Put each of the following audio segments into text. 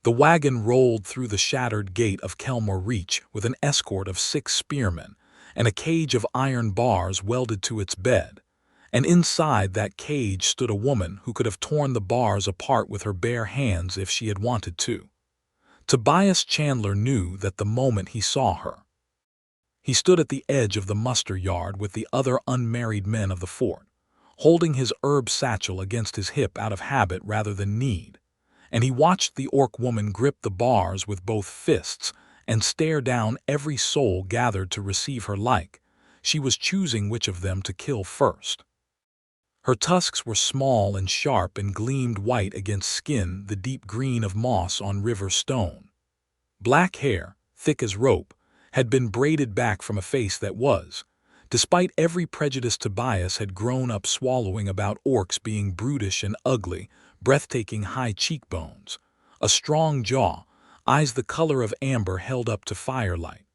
The wagon rolled through the shattered gate of Kelmore Reach with an escort of 6 spearmen and a cage of iron bars welded to its bed. And inside that cage stood a woman who could have torn the bars apart with her bare hands if she had wanted to. Tobias Chandler knew that the moment he saw her. He stood at the edge of the muster yard with the other unmarried men of the fort, holding his herb satchel against his hip out of habit rather than need, and he watched the orc woman grip the bars with both fists and stare down every soul gathered to receive her like she was choosing which of them to kill first. Her tusks were small and sharp and gleamed white against skin the deep green of moss on river stone. Black hair, thick as rope, had been braided back from a face that was, despite every prejudice Tobias had grown up swallowing about orcs being brutish and ugly, breathtaking high cheekbones, a strong jaw, eyes the color of amber held up to firelight.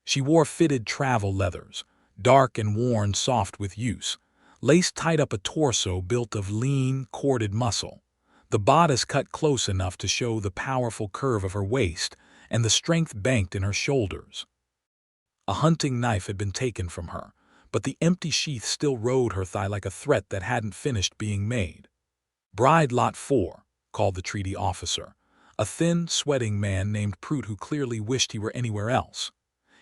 She wore fitted travel leathers, dark and worn soft with use, laced tight up a torso built of lean, corded muscle, the bodice cut close enough to show the powerful curve of her waist and the strength banked in her shoulders. A hunting knife had been taken from her, but the empty sheath still rode her thigh like a threat that hadn't finished being made. "Bride Lot 4, called the treaty officer, a thin, sweating man named Prout who clearly wished he were anywhere else.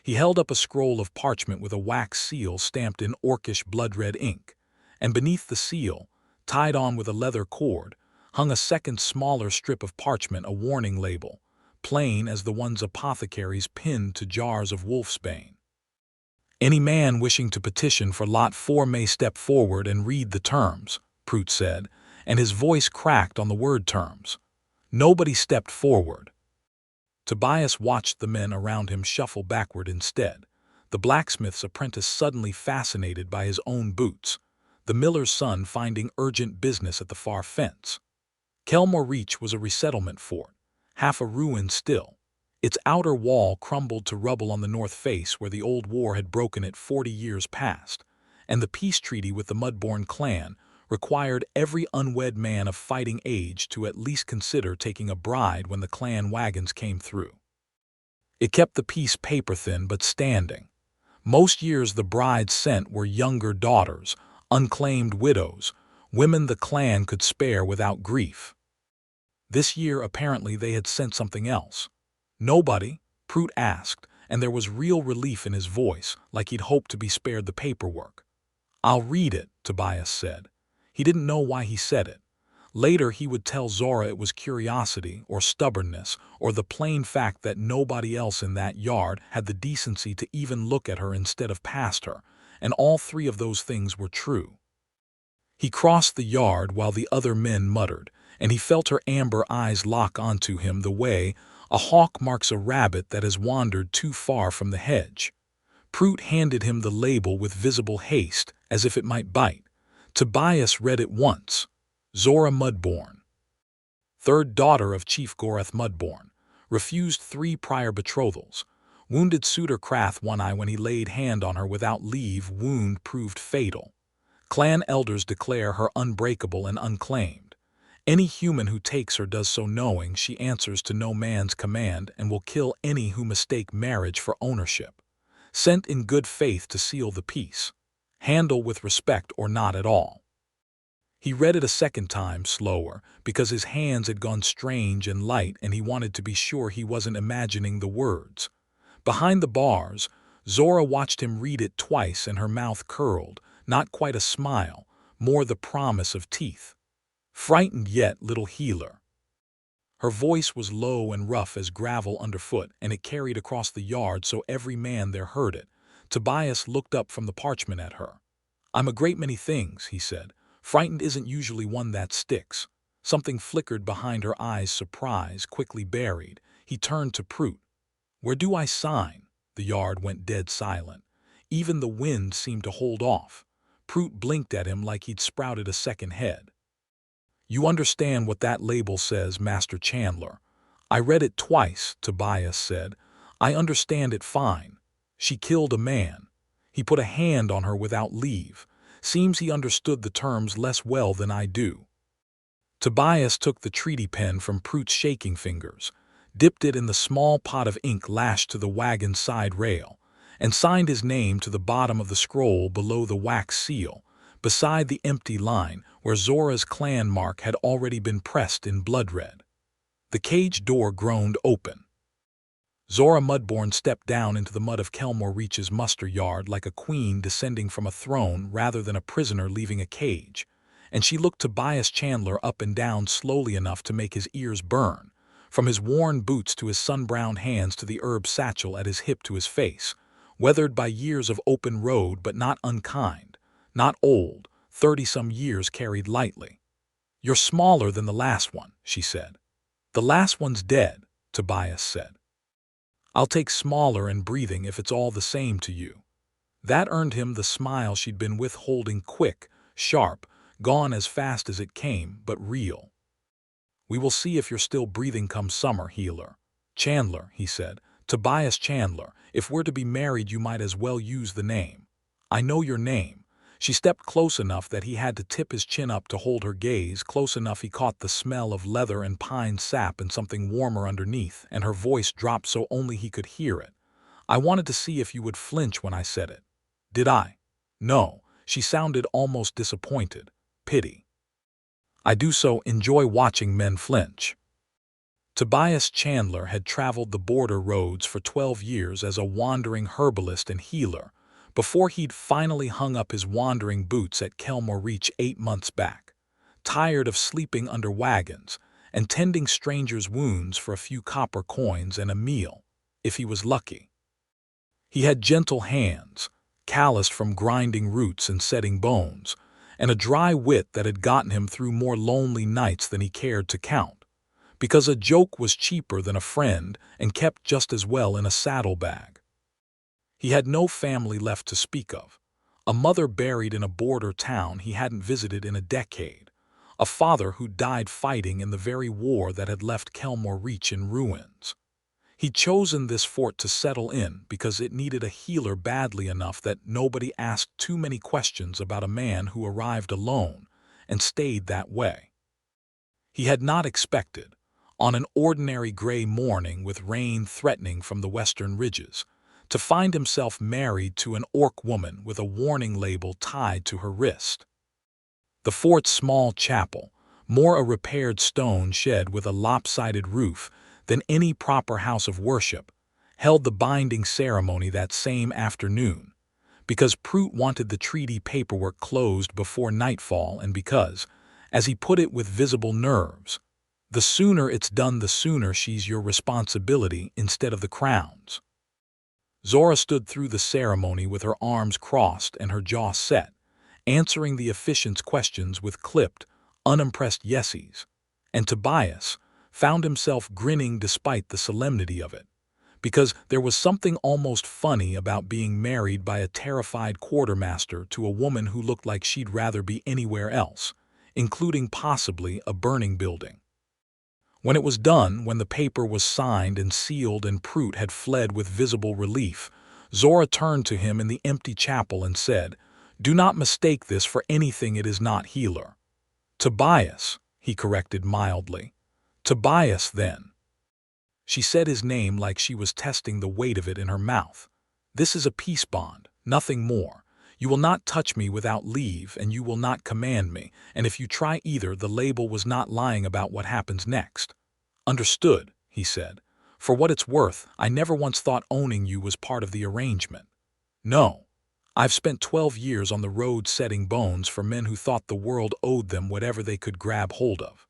He held up a scroll of parchment with a wax seal stamped in orcish blood-red ink, and beneath the seal, tied on with a leather cord, hung a second smaller strip of parchment, a warning label, plain as the ones apothecaries pinned to jars of wolfsbane. "Any man wishing to petition for Lot 4 may step forward and read the terms," Prout said, and his voice cracked on the word terms. Nobody stepped forward. Tobias watched the men around him shuffle backward instead, the blacksmith's apprentice suddenly fascinated by his own boots, the miller's son finding urgent business at the far fence. Kelmore Reach was a resettlement fort, half a ruin still, its outer wall crumbled to rubble on the north face where the old war had broken it 40 years past, and the peace treaty with the Mudbourne clan required every unwed man of fighting age to at least consider taking a bride when the clan wagons came through. It kept the peace paper-thin but standing. Most years the brides sent were younger daughters, unclaimed widows, women the clan could spare without grief. This year apparently they had sent something else. "Nobody?" Prout asked, and there was real relief in his voice, like he'd hoped to be spared the paperwork. "I'll read it," Tobias said. He didn't know why he said it. Later he would tell Zora it was curiosity or stubbornness or the plain fact that nobody else in that yard had the decency to even look at her instead of past her, and all 3 of those things were true. He crossed the yard while the other men muttered, and he felt her amber eyes lock onto him the way a hawk marks a rabbit that has wandered too far from the hedge. Prout handed him the label with visible haste, as if it might bite. Tobias read it once. Zora Mudbourne, 3rd daughter of Chief Gorath Mudbourne, refused 3 prior betrothals. Wounded suitor Crath one eye when he laid hand on her without leave. Wound proved fatal. Clan elders declare her unbreakable and unclaimed. Any human who takes her does so knowing she answers to no man's command and will kill any who mistake marriage for ownership. Sent in good faith to seal the peace. Handle with respect or not at all." He read it a second time, slower, because his hands had gone strange and light and he wanted to be sure he wasn't imagining the words. Behind the bars, Zora watched him read it twice and her mouth curled, not quite a smile, more the promise of teeth. "Frightened yet, little healer." Her voice was low and rough as gravel underfoot, and it carried across the yard so every man there heard it. Tobias looked up from the parchment at her. "I'm a great many things," he said. "Frightened isn't usually one that sticks." Something flickered behind her eyes, surprise quickly buried. He turned to Prout. "Where do I sign?" The yard went dead silent. Even the wind seemed to hold off. Prout blinked at him like he'd sprouted a second head. "You understand what that label says, Master Chandler?" "I read it twice," Tobias said. "I understand it fine. She killed a man. He put a hand on her without leave. Seems he understood the terms less well than I do." Tobias took the treaty pen from Prute's shaking fingers, dipped it in the small pot of ink lashed to the wagon's side rail, and signed his name to the bottom of the scroll below the wax seal, beside the empty line where Zora's clan mark had already been pressed in blood red. The cage door groaned open. Zora Mudbourne stepped down into the mud of Kelmore Reach's muster yard like a queen descending from a throne rather than a prisoner leaving a cage, and she looked Tobias Chandler up and down slowly enough to make his ears burn, from his worn boots to his sun-browned hands to the herb satchel at his hip to his face, weathered by years of open road but not unkind, not old, 30-some years carried lightly. "You're smaller than the last one," she said. "The last one's dead," Tobias said. "I'll take smaller and breathing if it's all the same to you." That earned him the smile she'd been withholding, quick, sharp, gone as fast as it came, but real. "We will see if you're still breathing come summer, healer." "Chandler," he said. "Tobias Chandler. If we're to be married you might as well use the name." "I know your name." She stepped close enough that he had to tip his chin up to hold her gaze, close enough he caught the smell of leather and pine sap and something warmer underneath, and her voice dropped so only he could hear it. "I wanted to see if you would flinch when I said it." "Did I?" "No." She sounded almost disappointed. "Pity." "I do so enjoy watching men flinch." Tobias Chandler had traveled the border roads for 12 years as a wandering herbalist and healer, before he'd finally hung up his wandering boots at Kelmore Reach 8 months back, tired of sleeping under wagons and tending strangers' wounds for a few copper coins and a meal, if he was lucky. He had gentle hands, calloused from grinding roots and setting bones, and a dry wit that had gotten him through more lonely nights than he cared to count, because a joke was cheaper than a friend and kept just as well in a saddlebag. He had no family left to speak of, a mother buried in a border town he hadn't visited in a decade, a father who died fighting in the very war that had left Kelmore Reach in ruins. He'd chosen this fort to settle in because it needed a healer badly enough that nobody asked too many questions about a man who arrived alone and stayed that way. He had not expected, on an ordinary gray morning with rain threatening from the western ridges, to find himself married to an orc woman with a warning label tied to her wrist. The fort's small chapel, more a repaired stone shed with a lopsided roof than any proper house of worship, held the binding ceremony that same afternoon, because Prute wanted the treaty paperwork closed before nightfall and because, as he put it with visible nerves, the sooner it's done the sooner she's your responsibility instead of the crown's. Zora stood through the ceremony with her arms crossed and her jaw set, answering the officiant's questions with clipped, unimpressed yeses, and Tobias found himself grinning despite the solemnity of it, because there was something almost funny about being married by a terrified quartermaster to a woman who looked like she'd rather be anywhere else, including possibly a burning building. When it was done, when the paper was signed and sealed and Prute had fled with visible relief, Zora turned to him in the empty chapel and said, "Do not mistake this for anything it is not, healer." "Tobias," he corrected mildly. "Tobias, then." She said his name like she was testing the weight of it in her mouth. "This is a peace bond, nothing more. You will not touch me without leave, and you will not command me, and if you try either, the label was not lying about what happens next." "Understood," he said. "For what it's worth, I never once thought owning you was part of the arrangement. No. I've spent 12 years on the road setting bones for men who thought the world owed them whatever they could grab hold of.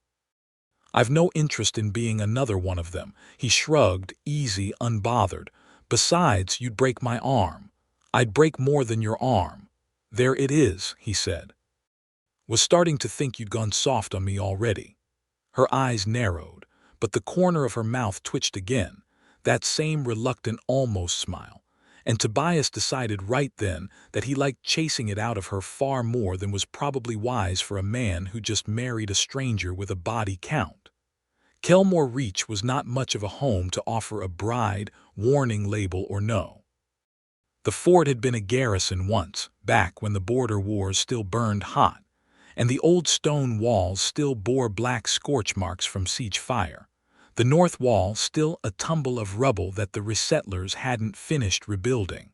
I've no interest in being another one of them." He shrugged, easy, unbothered. "Besides, you'd break my arm. I'd break more than your arm." "There it is," he said. "Was starting to think you'd gone soft on me already." Her eyes narrowed, but the corner of her mouth twitched again, that same reluctant almost smile, and Tobias decided right then that he liked chasing it out of her far more than was probably wise for a man who just married a stranger with a body count. Kelmore Reach was not much of a home to offer a bride, warning label or no. The fort had been a garrison once, back when the border wars still burned hot, and the old stone walls still bore black scorch marks from siege fire. The north wall still a tumble of rubble that the resettlers hadn't finished rebuilding.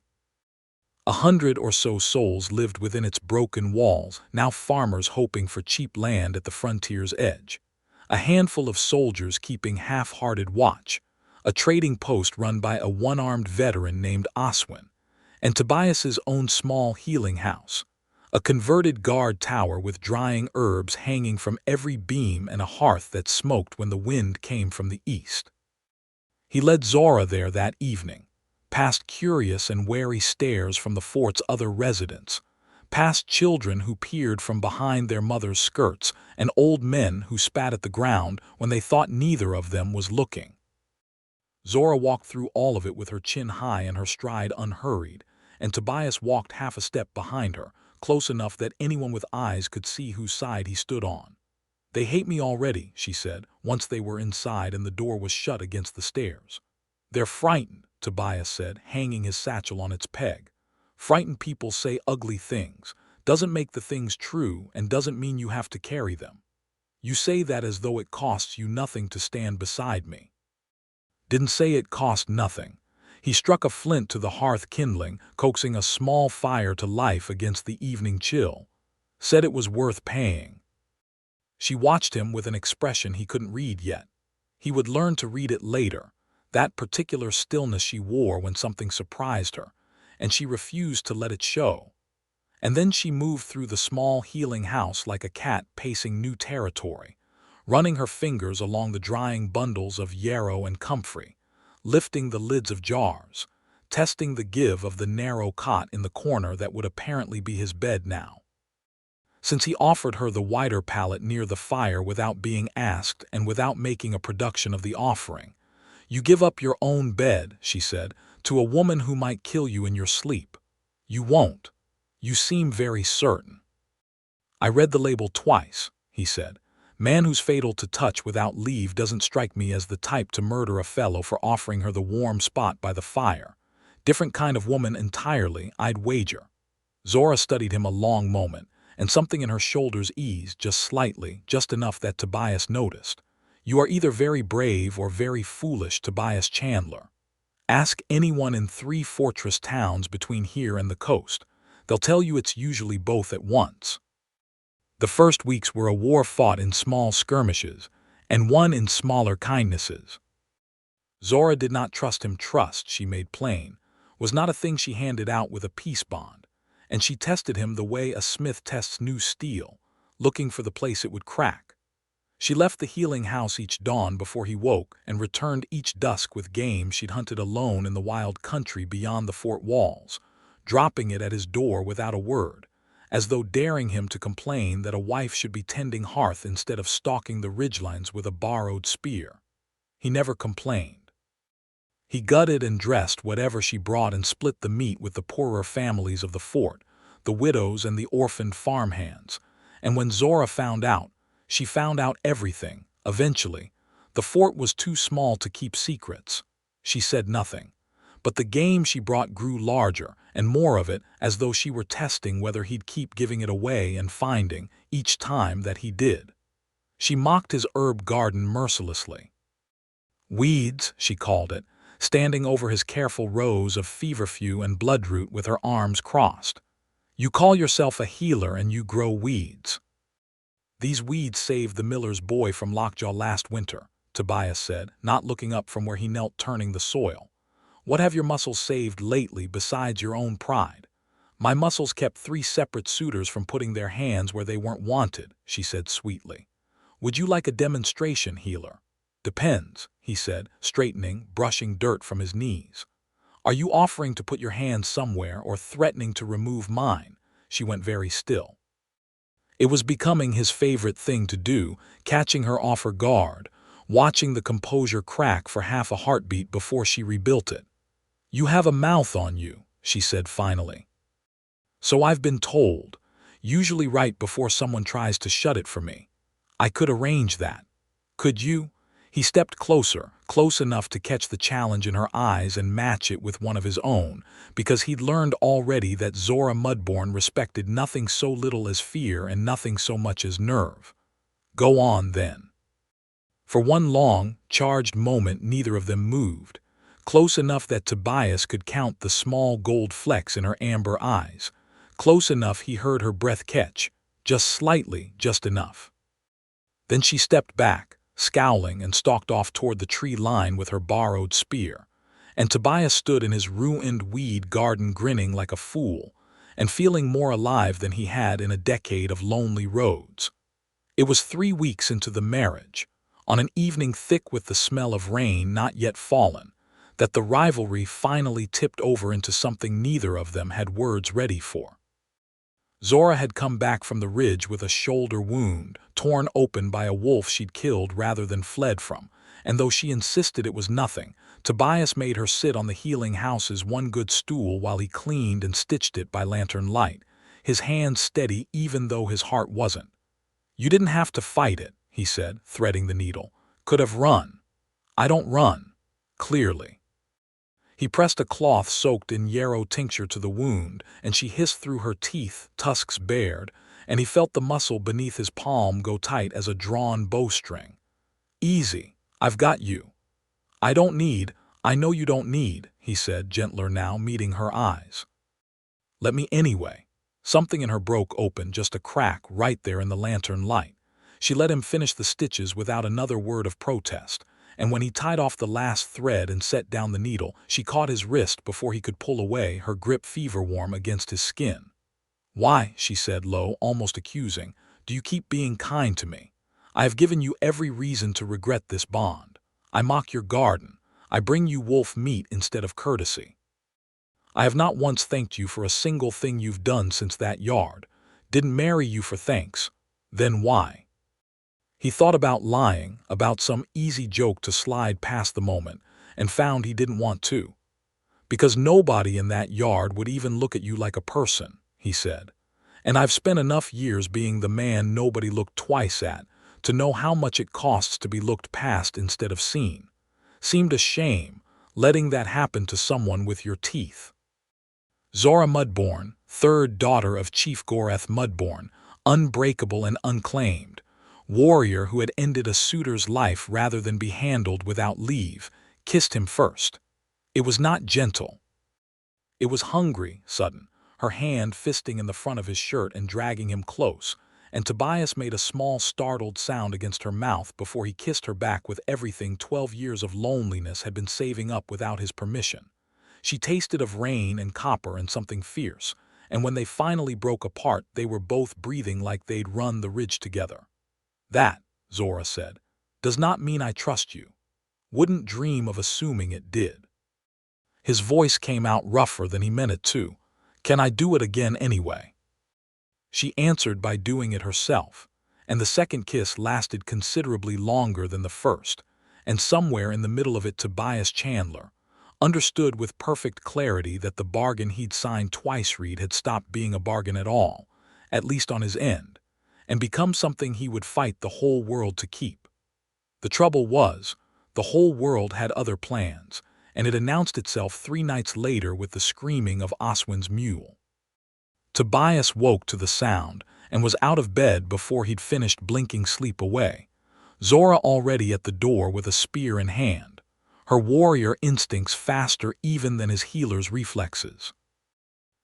100 or so souls lived within its broken walls, now farmers hoping for cheap land at the frontier's edge. A handful of soldiers keeping half-hearted watch, a trading post run by a one-armed veteran named Oswin, and Tobias's own small healing house, a converted guard tower with drying herbs hanging from every beam and a hearth that smoked when the wind came from the east. He led Zora there that evening, past curious and wary stares from the fort's other residents, past children who peered from behind their mothers' skirts, and old men who spat at the ground when they thought neither of them was looking. Zora walked through all of it with her chin high and her stride unhurried, and Tobias walked half a step behind her, close enough that anyone with eyes could see whose side he stood on. "They hate me already," she said, once they were inside and the door was shut against the stairs. "They're frightened," Tobias said, hanging his satchel on its peg. "Frightened people say ugly things, doesn't make the things true and doesn't mean you have to carry them. You say that as though it costs you nothing to stand beside me." Didn't say it cost nothing. He struck a flint to the hearth kindling, coaxing a small fire to life against the evening chill. Said it was worth paying. She watched him with an expression he couldn't read yet. He would learn to read it later, that particular stillness she wore when something surprised her, and she refused to let it show. And then she moved through the small healing house like a cat pacing new territory, running her fingers along the drying bundles of yarrow and comfrey, lifting the lids of jars, testing the give of the narrow cot in the corner that would apparently be his bed now. Since he offered her the wider pallet near the fire without being asked and without making a production of the offering, "You give up your own bed," she said, "to a woman who might kill you in your sleep. You won't. You seem very certain." "I read the label twice," he said. "Man who's fatal to touch without leave doesn't strike me as the type to murder a fellow for offering her the warm spot by the fire. Different kind of woman entirely, I'd wager." Zora studied him a long moment, and something in her shoulders eased just slightly, just enough that Tobias noticed. "You are either very brave or very foolish, Tobias Chandler. Ask anyone in 3 fortress towns between here and the coast. They'll tell you it's usually both at once. The first weeks were a war fought in small skirmishes, and won in smaller kindnesses." Zora did not trust him. Trust, she made plain, was not a thing she handed out with a peace bond, and she tested him the way a smith tests new steel, looking for the place it would crack. She left the healing house each dawn before he woke and returned each dusk with game she'd hunted alone in the wild country beyond the fort walls, dropping it at his door without a word, as though daring him to complain that a wife should be tending hearth instead of stalking the ridgelines with a borrowed spear. He never complained. He gutted and dressed whatever she brought and split the meat with the poorer families of the fort, the widows and the orphaned farmhands, and when Zora found out, she found out everything, eventually. The fort was too small to keep secrets. She said nothing. But the game she brought grew larger, and more of it, as though she were testing whether he'd keep giving it away and finding, each time that he did. She mocked his herb garden mercilessly. "Weeds," she called it, standing over his careful rows of feverfew and bloodroot with her arms crossed. "You call yourself a healer and you grow weeds." "These weeds saved the miller's boy from lockjaw last winter," Tobias said, not looking up from where he knelt turning the soil. "What have your muscles saved lately besides your own pride?" "My muscles kept 3 separate suitors from putting their hands where they weren't wanted," she said sweetly. "Would you like a demonstration, healer?" "Depends," he said, straightening, brushing dirt from his knees. "Are you offering to put your hands somewhere or threatening to remove mine?" She went very still. It was becoming his favorite thing to do, catching her off her guard, watching the composure crack for half a heartbeat before she rebuilt it. "You have a mouth on you," she said finally. "So I've been told, usually right before someone tries to shut it for me. I could arrange that. Could you?" He stepped closer, close enough to catch the challenge in her eyes and match it with one of his own, because he'd learned already that Zora Mudbourne respected nothing so little as fear and nothing so much as nerve. Go on, then. For one long, charged moment neither of them moved, close enough that Tobias could count the small gold flecks in her amber eyes, close enough he heard her breath catch, just slightly, just enough. Then she stepped back, scowling, and stalked off toward the tree line with her borrowed spear, and Tobias stood in his ruined weed garden grinning like a fool, and feeling more alive than he had in a decade of lonely roads. It was 3 weeks into the marriage, on an evening thick with the smell of rain not yet fallen, that the rivalry finally tipped over into something neither of them had words ready for. Zora had come back from the ridge with a shoulder wound, torn open by a wolf she'd killed rather than fled from, and though she insisted it was nothing, Tobias made her sit on the healing house's one good stool while he cleaned and stitched it by lantern light, his hands steady even though his heart wasn't. "You didn't have to fight it," he said, threading the needle. "Could have run." "I don't run." Clearly. He pressed a cloth soaked in yarrow tincture to the wound, and she hissed through her teeth, tusks bared, and he felt the muscle beneath his palm go tight as a drawn bowstring. "Easy. I've got you." "I don't need, I know you don't need," he said, gentler now, meeting her eyes. "Let me anyway." Something in her broke open, just a crack right there in the lantern light. She let him finish the stitches without another word of protest, and when he tied off the last thread and set down the needle, she caught his wrist before he could pull away, her grip fever-warm against his skin. "Why," she said low, almost accusing, "do you keep being kind to me? I have given you every reason to regret this bond. I mock your garden. I bring you wolf meat instead of courtesy. I have not once thanked you for a single thing you've done since that yard. Didn't marry you for thanks. Then why?" He thought about lying, about some easy joke to slide past the moment, and found he didn't want to. "Because nobody in that yard would even look at you like a person," he said. "And I've spent enough years being the man nobody looked twice at to know how much it costs to be looked past instead of seen. Seemed a shame, letting that happen to someone with your teeth." Zora Mudbourne, third daughter of Chief Goreth Mudbourne, unbreakable and unclaimed, warrior who had ended a suitor's life rather than be handled without leave, kissed him first. It was not gentle. It was hungry, sudden, her hand fisting in the front of his shirt and dragging him close, and Tobias made a small startled sound against her mouth before he kissed her back with everything 12 years of loneliness had been saving up without his permission. She tasted of rain and copper and something fierce, and when they finally broke apart they were both breathing like they'd run the ridge together. "That," Zora said, "does not mean I trust you. Wouldn't dream of assuming it did." His voice came out rougher than he meant it to. "Can I do it again anyway?" She answered by doing it herself, and the second kiss lasted considerably longer than the first, and somewhere in the middle of it Tobias Chandler understood with perfect clarity that the bargain he'd signed twice Reed had stopped being a bargain at least on his end, and become something he would fight the whole world to keep. The trouble was, the whole world had other plans, and it announced itself 3 nights later with the screaming of Oswin's mule. Tobias woke to the sound and was out of bed before he'd finished blinking sleep away, Zora already at the door with a spear in hand, her warrior instincts faster even than his healer's reflexes.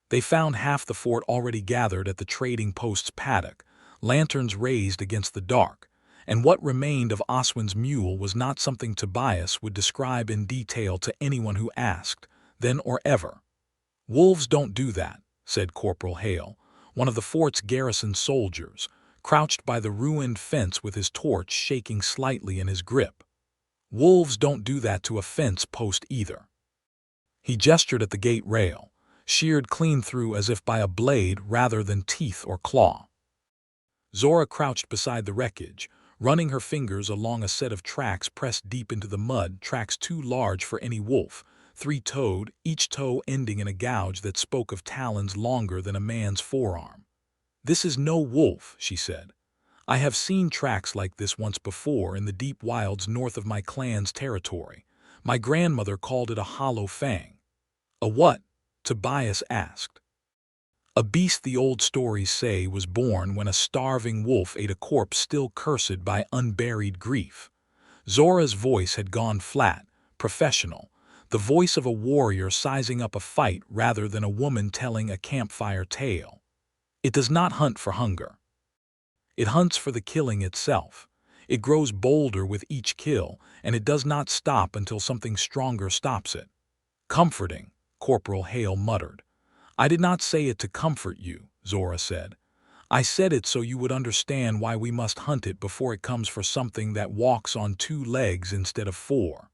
They found half the fort already gathered at the trading post's paddock, lanterns raised against the dark, and what remained of Oswin's mule was not something Tobias would describe in detail to anyone who asked, then or ever. "Wolves don't do that," said Corporal Hale, one of the fort's garrison soldiers, crouched by the ruined fence with his torch shaking slightly in his grip. "Wolves don't do that to a fence post either." He gestured at the gate rail, sheared clean through as if by a blade rather than teeth or claw. Zora crouched beside the wreckage, running her fingers along a set of tracks pressed deep into the mud, tracks too large for any wolf, 3-toed, each toe ending in a gouge that spoke of talons longer than a man's forearm. "This is no wolf," she said. I have seen tracks like this once before in the deep wilds north of my clan's territory. My grandmother called it a hollow fang. A what? Tobias asked. A beast the old stories say was born when a starving wolf ate a corpse still cursed by unburied grief. Zora's voice had gone flat, professional, the voice of a warrior sizing up a fight rather than a woman telling a campfire tale. It does not hunt for hunger. It hunts for the killing itself. It grows bolder with each kill, and it does not stop until something stronger stops it. Comforting, Corporal Hale muttered. I did not say it to comfort you, Zora said. I said it so you would understand why we must hunt it before it comes for something that walks on 2 legs instead of 4.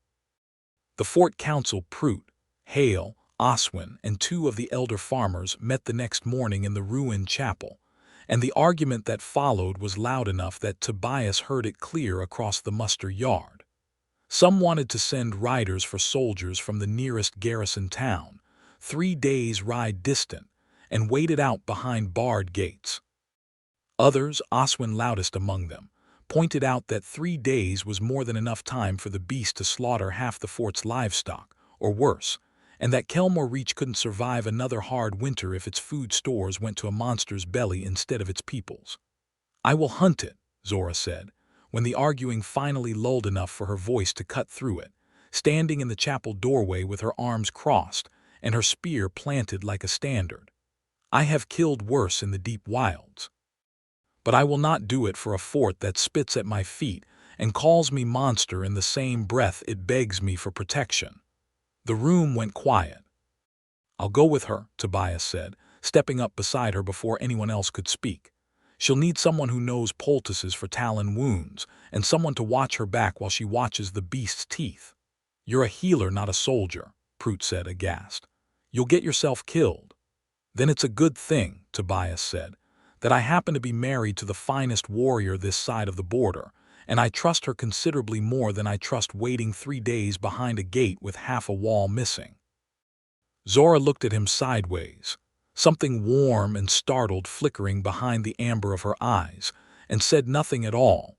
The Fort Council Prout, Hale, Oswin, and 2 of the elder farmers met the next morning in the ruined chapel, and the argument that followed was loud enough that Tobias heard it clear across the muster yard. Some wanted to send riders for soldiers from the nearest garrison town, 3 days' ride distant, and wait it out behind barred gates. Others, Oswin loudest among them, pointed out that 3 days was more than enough time for the beast to slaughter half the fort's livestock, or worse, and that Kelmore Reach couldn't survive another hard winter if its food stores went to a monster's belly instead of its people's. I will hunt it, Zora said, when the arguing finally lulled enough for her voice to cut through it, standing in the chapel doorway with her arms crossed and her spear planted like a standard. I have killed worse in the deep wilds. But I will not do it for a fort that spits at my feet and calls me monster in the same breath it begs me for protection. The room went quiet. I'll go with her, Tobias said, stepping up beside her before anyone else could speak. She'll need someone who knows poultices for talon wounds, and someone to watch her back while she watches the beast's teeth. You're a healer, not a soldier, Prout said, aghast. You'll get yourself killed. Then it's a good thing, Tobias said, that I happen to be married to the finest warrior this side of the border, and I trust her considerably more than I trust waiting 3 days behind a gate with half a wall missing. Zora looked at him sideways, something warm and startled flickering behind the amber of her eyes, and said nothing at all,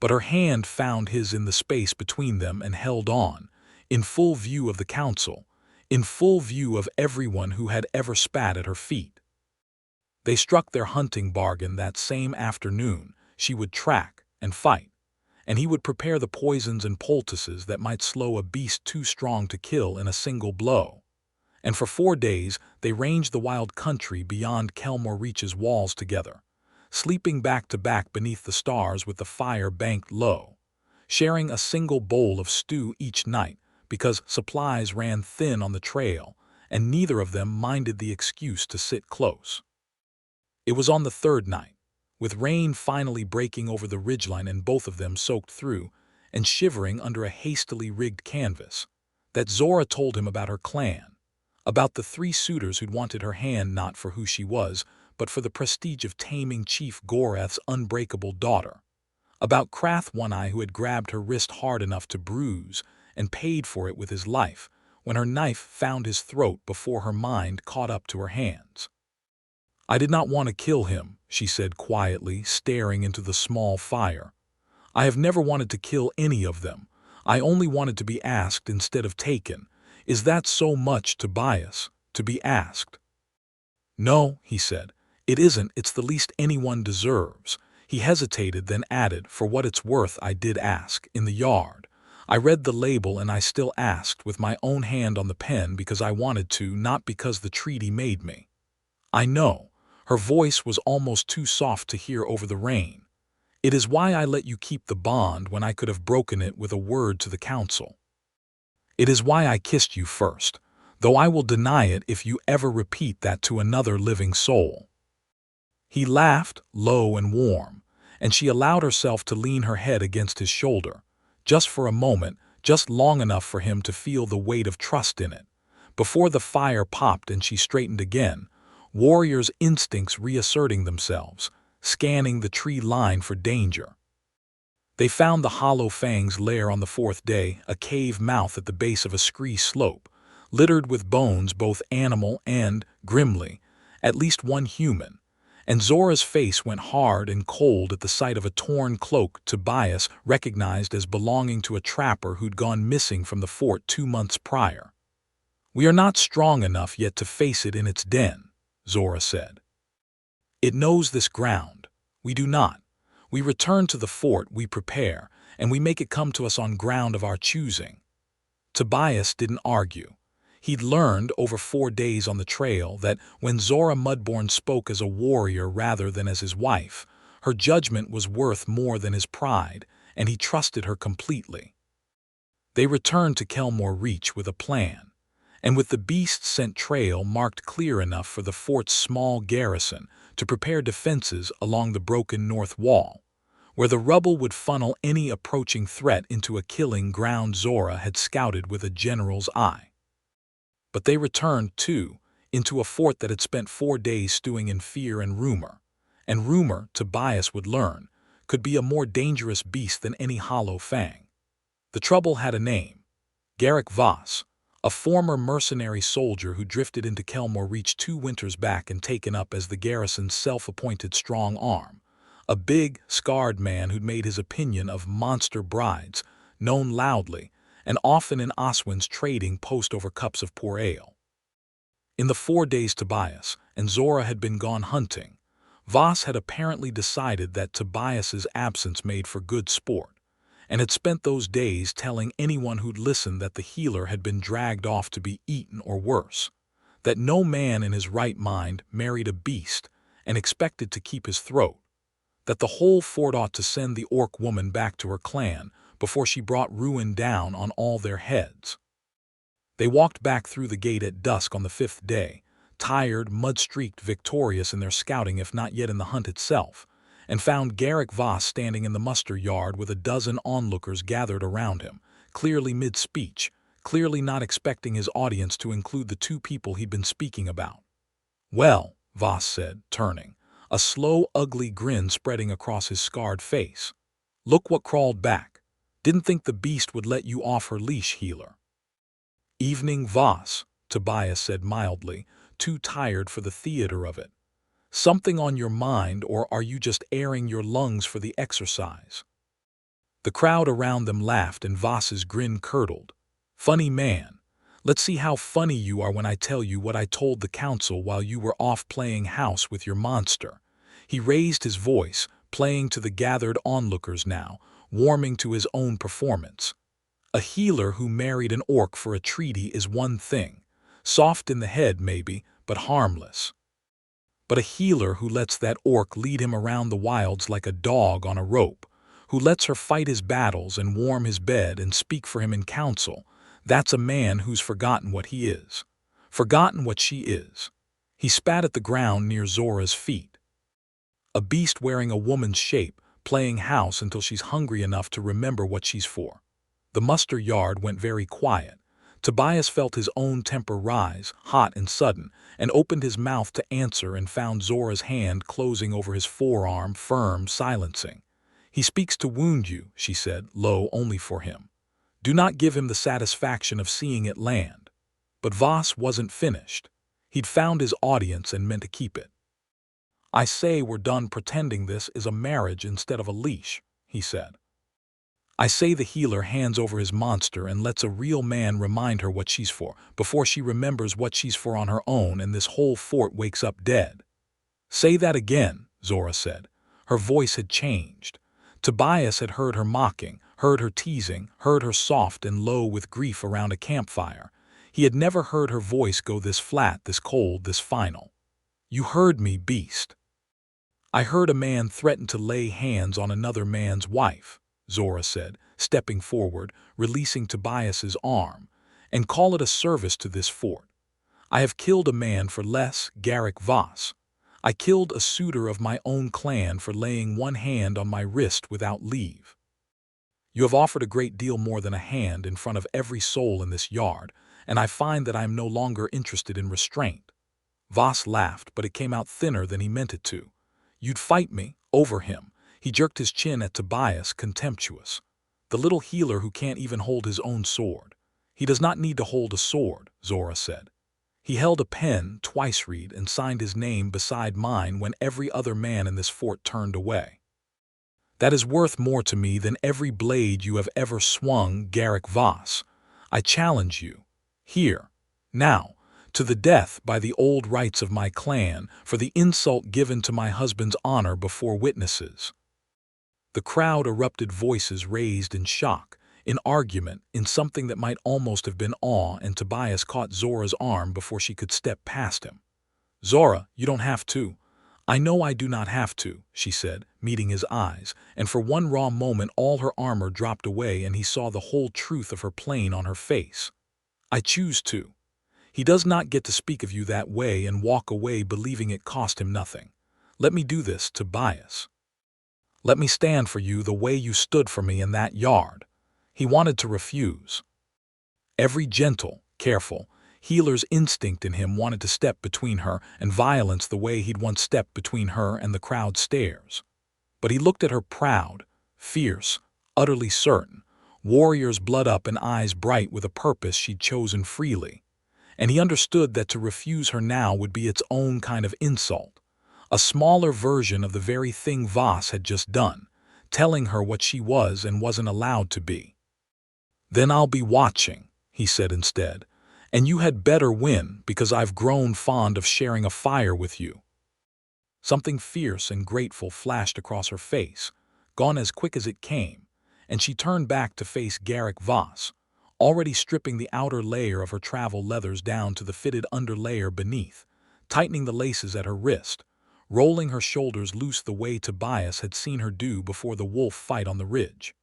but her hand found his in the space between them and held on, in full view of the council, in full view of everyone who had ever spat at her feet. They struck their hunting bargain that same afternoon. She would track and fight, and he would prepare the poisons and poultices that might slow a beast too strong to kill in a single blow. And for 4 days they ranged the wild country beyond Kelmore Reach's walls together, sleeping back to back beneath the stars with the fire banked low, sharing a single bowl of stew each night because supplies ran thin on the trail, and neither of them minded the excuse to sit close. It was on the 3rd night, with rain finally breaking over the ridgeline and both of them soaked through and shivering under a hastily rigged canvas, that Zora told him about her clan, about the 3 suitors who'd wanted her hand not for who she was, but for the prestige of taming Chief Gorath's unbreakable daughter, about Krath One-Eye who had grabbed her wrist hard enough to bruise and paid for it with his life when her knife found his throat before her mind caught up to her hands. I did not want to kill him, she said quietly, staring into the small fire. I have never wanted to kill any of them. I only wanted to be asked instead of taken. Is that so much, Tobias, to be asked? No, he said. It isn't. It's the least anyone deserves. He hesitated, then added, for what it's worth, I did ask, in the yard. I read the label and I still asked with my own hand on the pen because I wanted to, not because the treaty made me. I know. Her voice was almost too soft to hear over the rain. It is why I let you keep the bond when I could have broken it with a word to the council. It is why I kissed you first, though I will deny it if you ever repeat that to another living soul. He laughed, low and warm, and she allowed herself to lean her head against his shoulder, just for a moment, just long enough for him to feel the weight of trust in it, before the fire popped and she straightened again, warriors' instincts reasserting themselves, scanning the tree line for danger. They found the Hollow Fang's lair on the 4th day, a cave mouth at the base of a scree slope, littered with bones both animal and, grimly, at least one human, And Zora's face went hard and cold at the sight of a torn cloak Tobias recognized as belonging to a trapper who'd gone missing from the fort 2 months prior. "We are not strong enough yet to face it in its den," Zora said. "It knows this ground. We do not. We return to the fort, we prepare, and we make it come to us on ground of our choosing." Tobias didn't argue. He'd learned over 4 days on the trail that when Zora Mudbourne spoke as a warrior rather than as his wife, her judgment was worth more than his pride, and he trusted her completely. They returned to Kelmore Reach with a plan, and with the beast's scent trail marked clear enough for the fort's small garrison to prepare defenses along the broken north wall, where the rubble would funnel any approaching threat into a killing ground Zora had scouted with a general's eye. But they returned, too, into a fort that had spent 4 days stewing in fear and rumor, Tobias would learn, could be a more dangerous beast than any hollow fang. The trouble had a name: Garrick Voss, a former mercenary soldier who drifted into Kelmore Reach 2 winters back and taken up as the garrison's self-appointed strong arm, a big, scarred man who'd made his opinion of monster brides known loudly, and often in Oswin's trading post over cups of poor ale. In the 4 days Tobias and Zora had been gone hunting, Voss had apparently decided that Tobias's absence made for good sport, and had spent those days telling anyone who'd listened that the healer had been dragged off to be eaten or worse, that no man in his right mind married a beast and expected to keep his throat, that the whole fort ought to send the orc woman back to her clan before she brought ruin down on all their heads. They walked back through the gate at dusk on the 5th day, tired, mud-streaked, victorious in their scouting if not yet in the hunt itself, and found Garrick Voss standing in the muster yard with a dozen onlookers gathered around him, clearly mid-speech, clearly not expecting his audience to include the 2 people he'd been speaking about. "Well," Voss said, turning, a slow, ugly grin spreading across his scarred face. "Look what crawled back. Didn't think the beast would let you off her leash, healer." "Evening, Voss," Tobias said mildly, too tired for the theater of it. "Something on your mind, or are you just airing your lungs for the exercise?" The crowd around them laughed and Voss's grin curdled. "Funny man. Let's see how funny you are when I tell you what I told the council while you were off playing house with your monster." He raised his voice, playing to the gathered onlookers now, warming to his own performance. "A healer who married an orc for a treaty is one thing, soft in the head maybe, but harmless. But a healer who lets that orc lead him around the wilds like a dog on a rope, who lets her fight his battles and warm his bed and speak for him in council, that's a man who's forgotten what he is, forgotten what she is." He spat at the ground near Zora's feet. "A beast wearing a woman's shape, playing house until she's hungry enough to remember what she's for." The muster yard went very quiet. Tobias felt his own temper rise, hot and sudden, and opened his mouth to answer and found Zora's hand closing over his forearm, firm, silencing. "He speaks to wound you," she said, low only for him. "Do not give him the satisfaction of seeing it land." But Voss wasn't finished. He'd found his audience and meant to keep it. "I say we're done pretending this is a marriage instead of a leash," he said. "I say the healer hands over his monster and lets a real man remind her what she's for, before she remembers what she's for on her own and this whole fort wakes up dead." "Say that again," Zora said. Her voice had changed. Tobias had heard her mocking, heard her teasing, heard her soft and low with grief around a campfire. He had never heard her voice go this flat, this cold, this final. "You heard me, beast." "I heard a man threaten to lay hands on another man's wife," Zora said, stepping forward, releasing Tobias's arm, "and call it a service to this fort. I have killed a man for less, Garrick Voss. I killed a suitor of my own clan for laying one hand on my wrist without leave. You have offered a great deal more than a hand in front of every soul in this yard, and I find that I am no longer interested in restraint." Voss laughed, but it came out thinner than he meant it to. "You'd fight me, over him." He jerked his chin at Tobias, contemptuous. "The little healer who can't even hold his own sword." "He does not need to hold a sword," Zora said. He held a pen, twice read, and signed his name beside mine when every other man in this fort turned away. That is worth more to me than every blade you have ever swung, Garrick Voss. I challenge you, here, now, to the death by the old rights of my clan for the insult given to my husband's honor before witnesses. The crowd erupted, voices raised in shock, in argument, in something that might almost have been awe, and Tobias caught Zora's arm before she could step past him. "Zora, you don't have to." "I know I do not have to," she said, meeting his eyes, and for one raw moment all her armor dropped away and he saw the whole truth of her plain on her face. "I choose to. He does not get to speak of you that way and walk away believing it cost him nothing. Let me do this, Tobias. Let me stand for you the way you stood for me in that yard." He wanted to refuse. Every gentle, careful, healer's instinct in him wanted to step between her and violence the way he'd once stepped between her and the crowd stares. But he looked at her proud, fierce, utterly certain, warrior's blood up and eyes bright with a purpose she'd chosen freely. And he understood that to refuse her now would be its own kind of insult, a smaller version of the very thing Voss had just done, telling her what she was and wasn't allowed to be. "Then I'll be watching," he said instead, "and you had better win because I've grown fond of sharing a fire with you." Something fierce and grateful flashed across her face, gone as quick as it came, and she turned back to face Garrick Voss, already stripping the outer layer of her travel leathers down to the fitted underlayer beneath, tightening the laces at her wrist, rolling her shoulders loose the way Tobias had seen her do before the wolf fight on the ridge.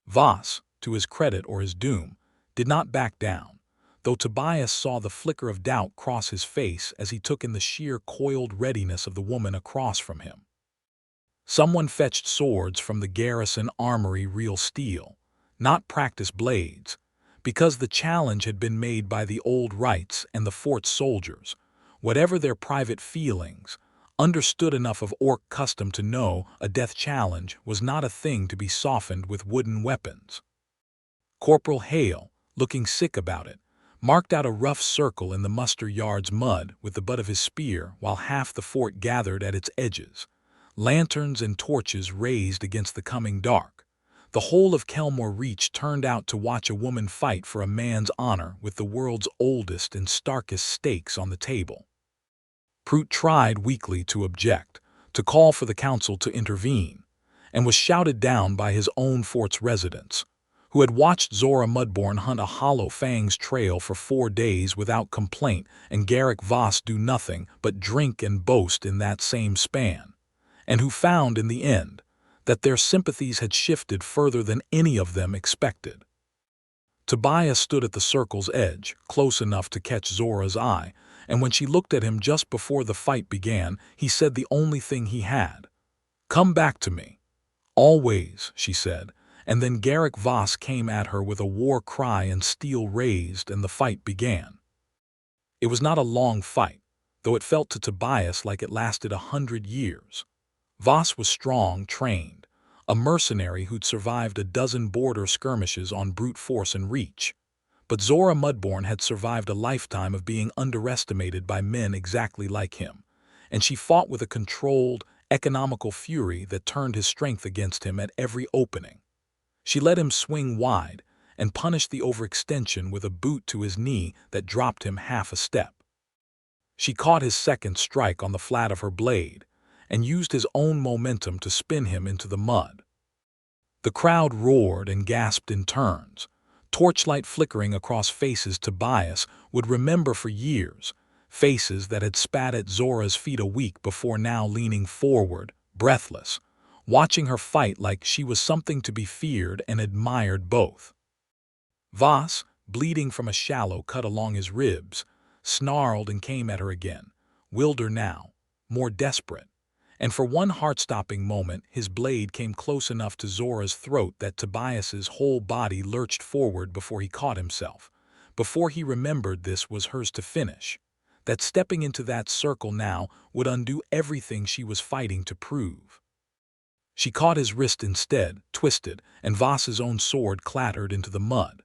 Voss, to his credit or his doom, did not back down, though Tobias saw the flicker of doubt cross his face as he took in the sheer coiled readiness of the woman across from him. Someone fetched swords from the garrison armory, real steel, not practice blades, because the challenge had been made by the old rights and the fort soldiers, whatever their private feelings, understood enough of orc custom to know a death challenge was not a thing to be softened with wooden weapons. Corporal Hale, looking sick about it, marked out a rough circle in the muster yard's mud with the butt of his spear while half the fort gathered at its edges, lanterns and torches raised against the coming dark. The whole of Kelmore Reach turned out to watch a woman fight for a man's honor with the world's oldest and starkest stakes on the table. Prout tried weakly to object, to call for the council to intervene, and was shouted down by his own fort's residents, who had watched Zora Mudbourne hunt a Hollow Fang's trail for 4 days without complaint and Garrick Voss do nothing but drink and boast in that same span, and who found in the end that their sympathies had shifted further than any of them expected. Tobias stood at the circle's edge, close enough to catch Zora's eye, and when she looked at him just before the fight began, he said the only thing he had. "Come back to me." "Always," she said, and then Garrick Voss came at her with a war cry and steel raised, and the fight began. It was not a long fight, though it felt to Tobias like it lasted 100 years. Voss was strong, trained, a mercenary who'd survived a dozen border skirmishes on brute force and reach. But Zora Mudbourne had survived a lifetime of being underestimated by men exactly like him, and she fought with a controlled, economical fury that turned his strength against him at every opening. She let him swing wide and punished the overextension with a boot to his knee that dropped him half a step. She caught his second strike on the flat of her blade and used his own momentum to spin him into the mud. The crowd roared and gasped in turns, torchlight flickering across faces Tobias would remember for years, faces that had spat at Zora's feet a week before, now leaning forward, breathless, watching her fight like she was something to be feared and admired both. Voss, bleeding from a shallow cut along his ribs, snarled and came at her again, wilder now, more desperate, and for one heart-stopping moment his blade came close enough to Zora's throat that Tobias's whole body lurched forward before he caught himself, before he remembered this was hers to finish, that stepping into that circle now would undo everything she was fighting to prove. She caught his wrist instead, twisted, and Voss's own sword clattered into the mud.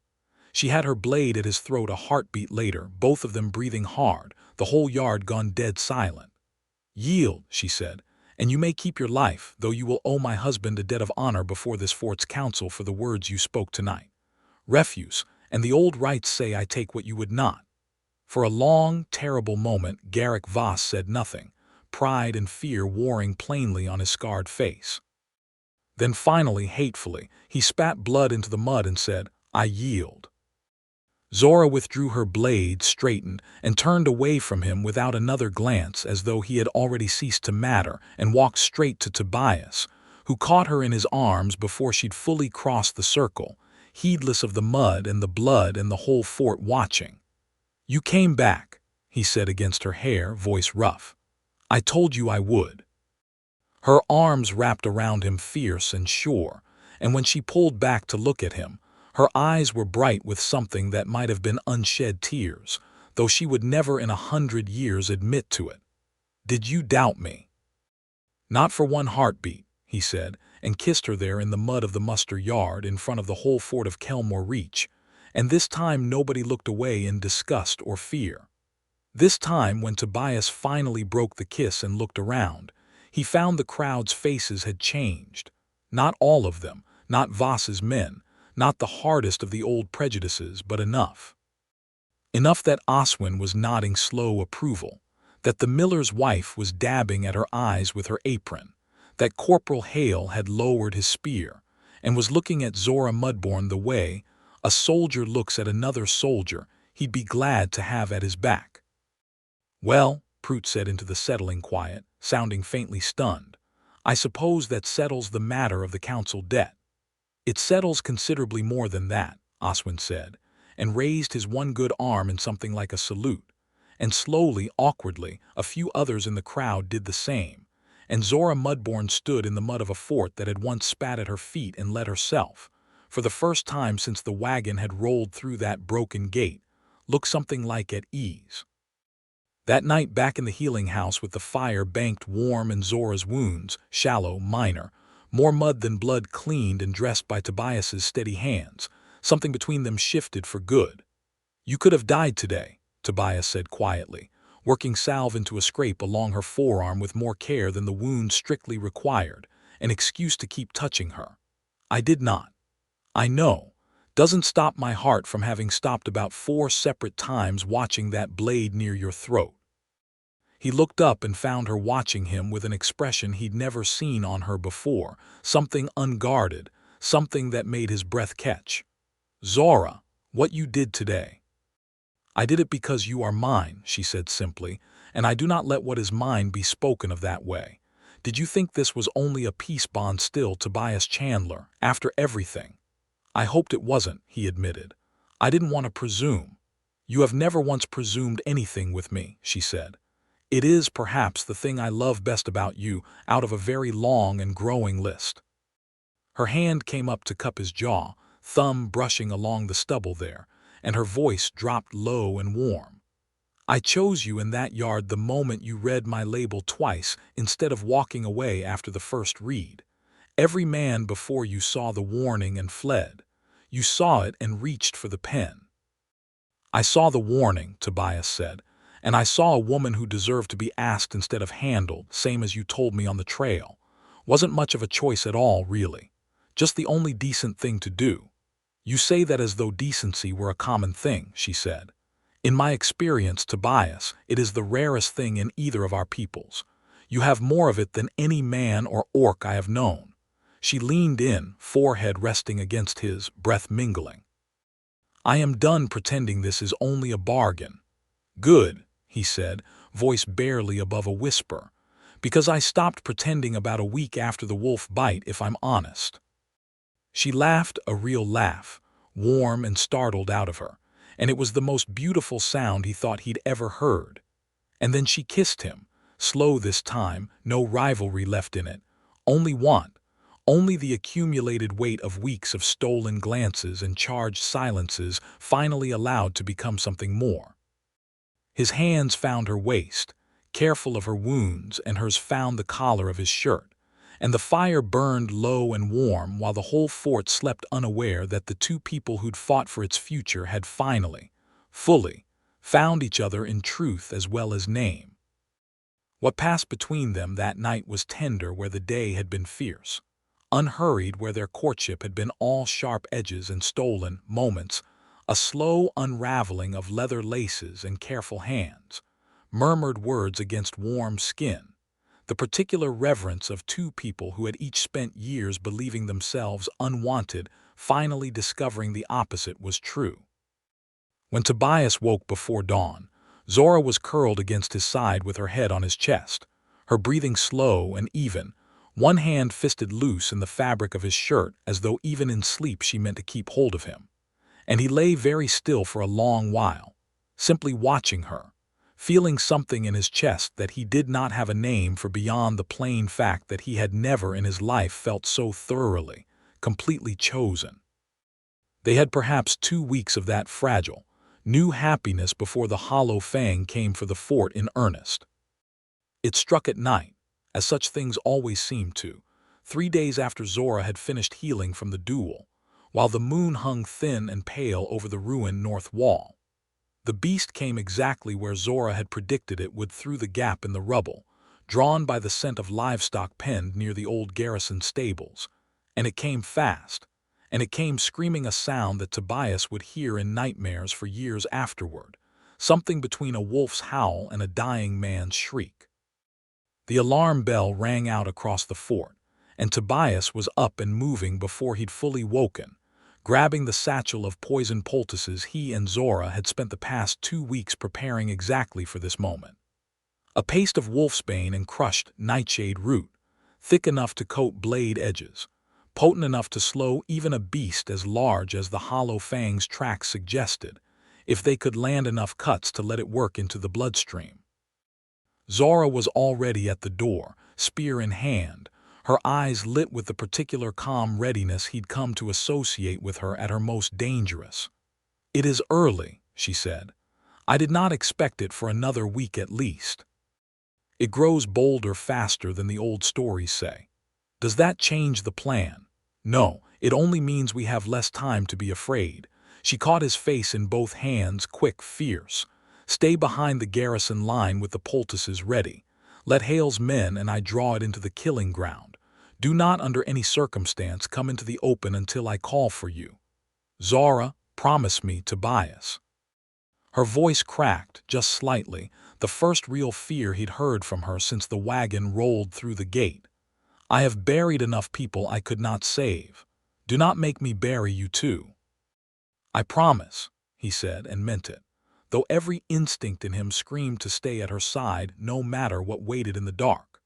She had her blade at his throat a heartbeat later, both of them breathing hard, the whole yard gone dead silent. "Yield," she said, "and you may keep your life, though you will owe my husband a debt of honor before this fort's council for the words you spoke tonight. Refuse, and the old rites say I take what you would not." For a long, terrible moment Garrick Voss said nothing, pride and fear warring plainly on his scarred face. Then finally, hatefully, he spat blood into the mud and said, "I yield." Zora withdrew her blade, straightened, and turned away from him without another glance, as though he had already ceased to matter, and walked straight to Tobias, who caught her in his arms before she'd fully crossed the circle, heedless of the mud and the blood and the whole fort watching. "You came back," he said against her hair, voice rough. "I told you I would." Her arms wrapped around him fierce and sure, and when she pulled back to look at him, her eyes were bright with something that might have been unshed tears, though she would never in 100 years admit to it. "Did you doubt me?" "Not for one heartbeat," he said, and kissed her there in the mud of the muster yard in front of the whole fort of Kelmore Reach, and this time nobody looked away in disgust or fear. This time, when Tobias finally broke the kiss and looked around, he found the crowd's faces had changed. Not all of them, not Voss's men, not the hardest of the old prejudices, but enough. Enough that Oswin was nodding slow approval, that the miller's wife was dabbing at her eyes with her apron, that Corporal Hale had lowered his spear, and was looking at Zora Mudbourne the way a soldier looks at another soldier he'd be glad to have at his back. "Well," Prout said into the settling quiet, sounding faintly stunned, "I suppose that settles the matter of the council debt." "It settles considerably more than that," Oswin said, and raised his one good arm in something like a salute, and slowly, awkwardly, a few others in the crowd did the same, and Zora Mudbourne stood in the mud of a fort that had once spat at her feet and let herself, for the first time since the wagon had rolled through that broken gate, look something like at ease. That night back in the healing house with the fire banked warm and Zora's wounds, shallow, minor, more mud than blood, cleaned and dressed by Tobias's steady hands, something between them shifted for good. "You could have died today," Tobias said quietly, working salve into a scrape along her forearm with more care than the wound strictly required, an excuse to keep touching her. "I did not. I know. Doesn't stop my heart from having stopped about 4 separate times watching that blade near your throat." He looked up and found her watching him with an expression he'd never seen on her before, something unguarded, something that made his breath catch. "Zora, what you did today." "I did it because you are mine," she said simply, "and I do not let what is mine be spoken of that way. Did you think this was only a peace bond still, Tobias Chandler, after everything?" "I hoped it wasn't," he admitted. "I didn't want to presume." "You have never once presumed anything with me," she said. "It is, perhaps, the thing I love best about you, out of a very long and growing list." Her hand came up to cup his jaw, thumb brushing along the stubble there, and her voice dropped low and warm. "I chose you in that yard the moment you read my label twice instead of walking away after the first read. Every man before you saw the warning and fled. You saw it and reached for the pen." "I saw the warning," Tobias said, "and I saw a woman who deserved to be asked instead of handled, same as you told me on the trail. Wasn't much of a choice at all, really. Just the only decent thing to do." "You say that as though decency were a common thing," she said. "In my experience, Tobias, it is the rarest thing in either of our peoples. You have more of it than any man or orc I have known." She leaned in, forehead resting against his, breath mingling. "I am done pretending this is only a bargain." "Good," he said, voice barely above a whisper, "because I stopped pretending about a week after the wolf bite, if I'm honest." She laughed a real laugh, warm and startled out of her, and it was the most beautiful sound he thought he'd ever heard. And then she kissed him, slow this time, no rivalry left in it, only want, only the accumulated weight of weeks of stolen glances and charged silences finally allowed to become something more. His hands found her waist, careful of her wounds, and hers found the collar of his shirt, and the fire burned low and warm while the whole fort slept unaware that the two people who'd fought for its future had finally, fully, found each other in truth as well as name. What passed between them that night was tender where the day had been fierce, unhurried where their courtship had been all sharp edges and stolen moments, a slow unraveling of leather laces and careful hands, murmured words against warm skin, the particular reverence of two people who had each spent years believing themselves unwanted, finally discovering the opposite was true. When Tobias woke before dawn, Zora was curled against his side with her head on his chest, her breathing slow and even, one hand fisted loose in the fabric of his shirt as though even in sleep she meant to keep hold of him. And he lay very still for a long while, simply watching her, feeling something in his chest that he did not have a name for beyond the plain fact that he had never in his life felt so thoroughly, completely chosen. They had perhaps 2 weeks of that fragile, new happiness before the hollow fang came for the fort in earnest. It struck at night, as such things always seemed to, 3 days after Zora had finished healing from the duel, while the moon hung thin and pale over the ruined north wall. The beast came exactly where Zora had predicted it would through the gap in the rubble, drawn by the scent of livestock penned near the old garrison stables. And it came fast, and it came screaming a sound that Tobias would hear in nightmares for years afterward, something between a wolf's howl and a dying man's shriek. The alarm bell rang out across the fort, and Tobias was up and moving before he'd fully woken, grabbing the satchel of poisoned poultices he and Zora had spent the past 2 weeks preparing exactly for this moment. A paste of wolfsbane and crushed nightshade root, thick enough to coat blade edges, potent enough to slow even a beast as large as the hollow fang's tracks suggested, if they could land enough cuts to let it work into the bloodstream. Zora was already at the door, spear in hand, her eyes lit with the particular calm readiness he'd come to associate with her at her most dangerous. "It is early," she said. "I did not expect it for another week at least." "It grows bolder faster than the old stories say. Does that change the plan?" "No, it only means we have less time to be afraid." She caught his face in both hands, quick, fierce. "Stay behind the garrison line with the poultices ready. Let Hale's men and I draw it into the killing ground. Do not under any circumstance come into the open until I call for you. Zora, promise me, Tobias." Her voice cracked, just slightly, the first real fear he'd heard from her since the wagon rolled through the gate. "I have buried enough people I could not save. Do not make me bury you too." "I promise," he said, and meant it, though every instinct in him screamed to stay at her side no matter what waited in the dark.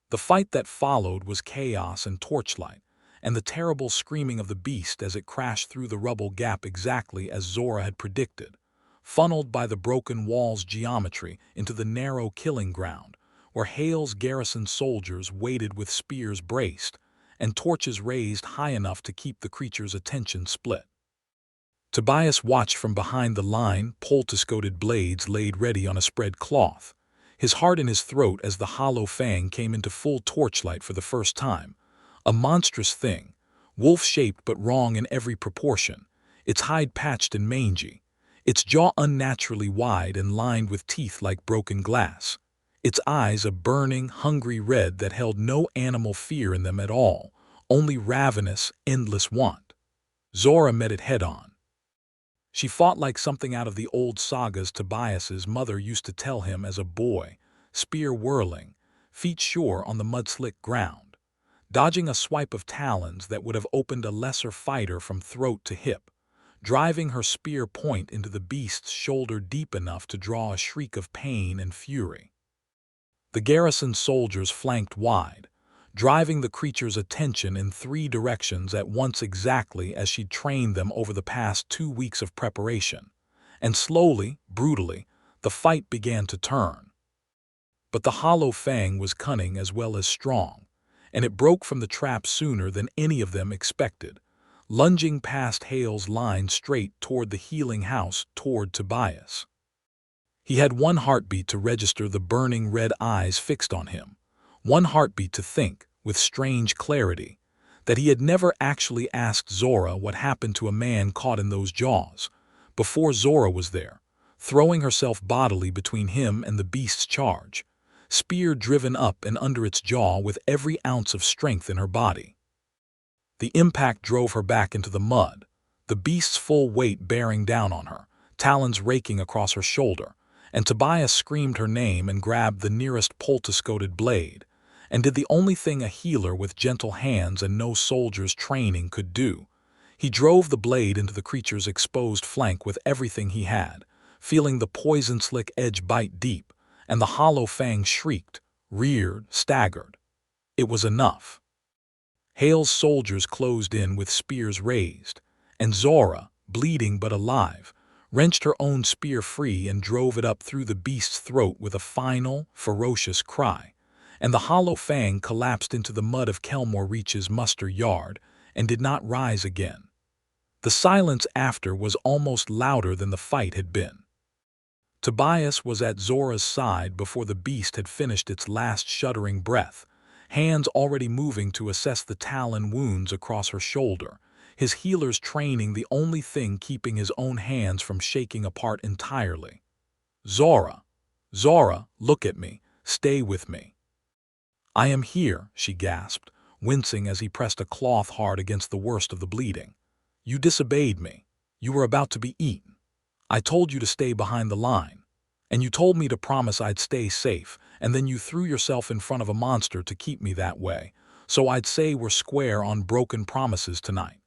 The fight that followed was chaos and torchlight, and the terrible screaming of the beast as it crashed through the rubble gap exactly as Zora had predicted, funneled by the broken wall's geometry into the narrow killing ground, where Hale's garrison soldiers waited with spears braced and torches raised high enough to keep the creature's attention split. Tobias watched from behind the line, poultice-coated blades laid ready on a spread cloth, his heart in his throat as the hollow fang came into full torchlight for the first time. A monstrous thing, wolf-shaped but wrong in every proportion, its hide patched and mangy, its jaw unnaturally wide and lined with teeth like broken glass, its eyes a burning, hungry red that held no animal fear in them at all, only ravenous, endless want. Zora met it head-on. She fought like something out of the old sagas Tobias's mother used to tell him as a boy, spear whirling, feet sure on the mud-slick ground, dodging a swipe of talons that would have opened a lesser fighter from throat to hip, driving her spear point into the beast's shoulder deep enough to draw a shriek of pain and fury. The garrison soldiers flanked wide, driving the creature's attention in 3 directions at once exactly as she'd trained them over the past 2 weeks of preparation, and slowly, brutally, the fight began to turn. But the hollow fang was cunning as well as strong, and it broke from the trap sooner than any of them expected, lunging past Hale's line straight toward the healing house, toward Tobias. He had one heartbeat to register the burning red eyes fixed on him, one heartbeat to think, with strange clarity, that he had never actually asked Zora what happened to a man caught in those jaws, before Zora was there, throwing herself bodily between him and the beast's charge, spear driven up and under its jaw with every ounce of strength in her body. The impact drove her back into the mud, the beast's full weight bearing down on her, talons raking across her shoulder, and Tobias screamed her name and grabbed the nearest poultice-coated blade, and did the only thing a healer with gentle hands and no soldier's training could do. He drove the blade into the creature's exposed flank with everything he had, feeling the poison-slick edge bite deep, and the hollow fang shrieked, reared, staggered. It was enough. Hale's soldiers closed in with spears raised, and Zora, bleeding but alive, wrenched her own spear free and drove it up through the beast's throat with a final, ferocious cry, and the hollow fang collapsed into the mud of Kelmore Reach's muster yard and did not rise again. The silence after was almost louder than the fight had been. Tobias was at Zora's side before the beast had finished its last shuddering breath, hands already moving to assess the talon wounds across her shoulder, his healer's training the only thing keeping his own hands from shaking apart entirely. "Zora, Zora, look at me, stay with me." "I am here," she gasped, wincing as he pressed a cloth hard against the worst of the bleeding. "You disobeyed me. You were about to be eaten. I told you to stay behind the line. And you told me to promise I'd stay safe, and then you threw yourself in front of a monster to keep me that way, so I'd say we're square on broken promises tonight."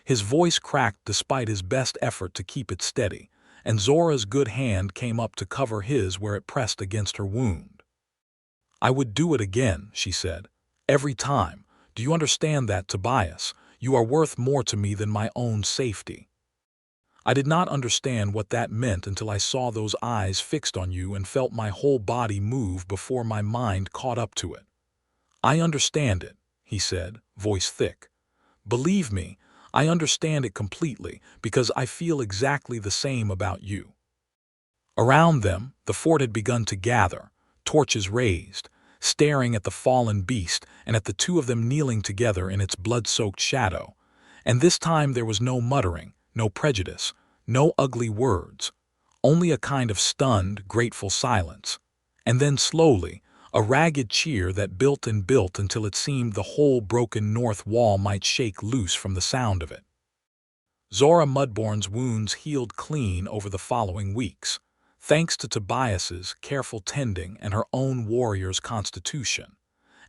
His voice cracked despite his best effort to keep it steady, and Zora's good hand came up to cover his where it pressed against her wound. "I would do it again," she said. "Every time. Do you understand that, Tobias? You are worth more to me than my own safety." I did not understand what that meant until I saw those eyes fixed on you and felt my whole body move before my mind caught up to it. "I understand it," he said, voice thick. "Believe me, I understand it completely because I feel exactly the same about you." Around them, the fort had begun to gather, torches raised, staring at the fallen beast and at the two of them kneeling together in its blood-soaked shadow. And this time there was no muttering, no prejudice, no ugly words, only a kind of stunned, grateful silence. And then slowly, a ragged cheer that built and built until it seemed the whole broken north wall might shake loose from the sound of it. Zora Mudbourne's wounds healed clean over the following weeks, thanks to Tobias's careful tending and her own warrior's constitution,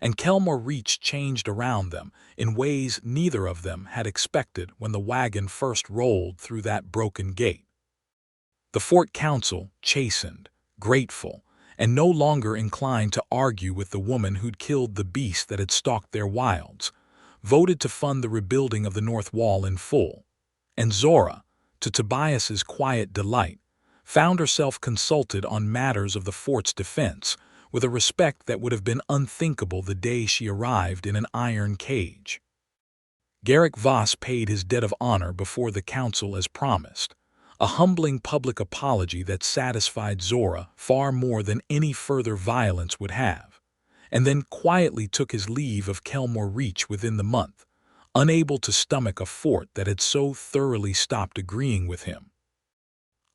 and Kelmore Reach changed around them in ways neither of them had expected when the wagon first rolled through that broken gate. The Fort Council, chastened, grateful, and no longer inclined to argue with the woman who'd killed the beast that had stalked their wilds, voted to fund the rebuilding of the North Wall in full. And Zora, to Tobias's quiet delight, found herself consulted on matters of the fort's defense with a respect that would have been unthinkable the day she arrived in an iron cage. Garrick Voss paid his debt of honor before the council as promised, a humbling public apology that satisfied Zora far more than any further violence would have, and then quietly took his leave of Kelmore Reach within the month, unable to stomach a fort that had so thoroughly stopped agreeing with him.